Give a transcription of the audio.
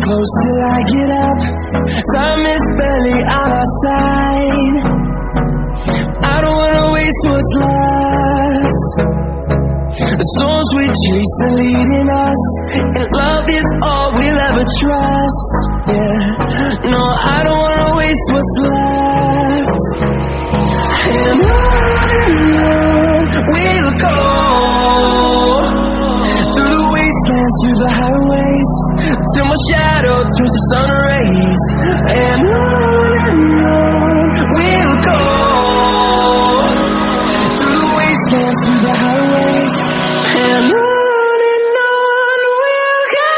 close till I get up. Time is barely on our side. I don't wanna waste what's left. The storms we chase are leading us, and love is all we'll ever trust. Yeah, no, I don't wanna waste what's left. And on we'll go, through the wastelands, through the highways, till my shadow turns to sun rays. And on we'll go, through the wastelands, through the highways, and on we'll go.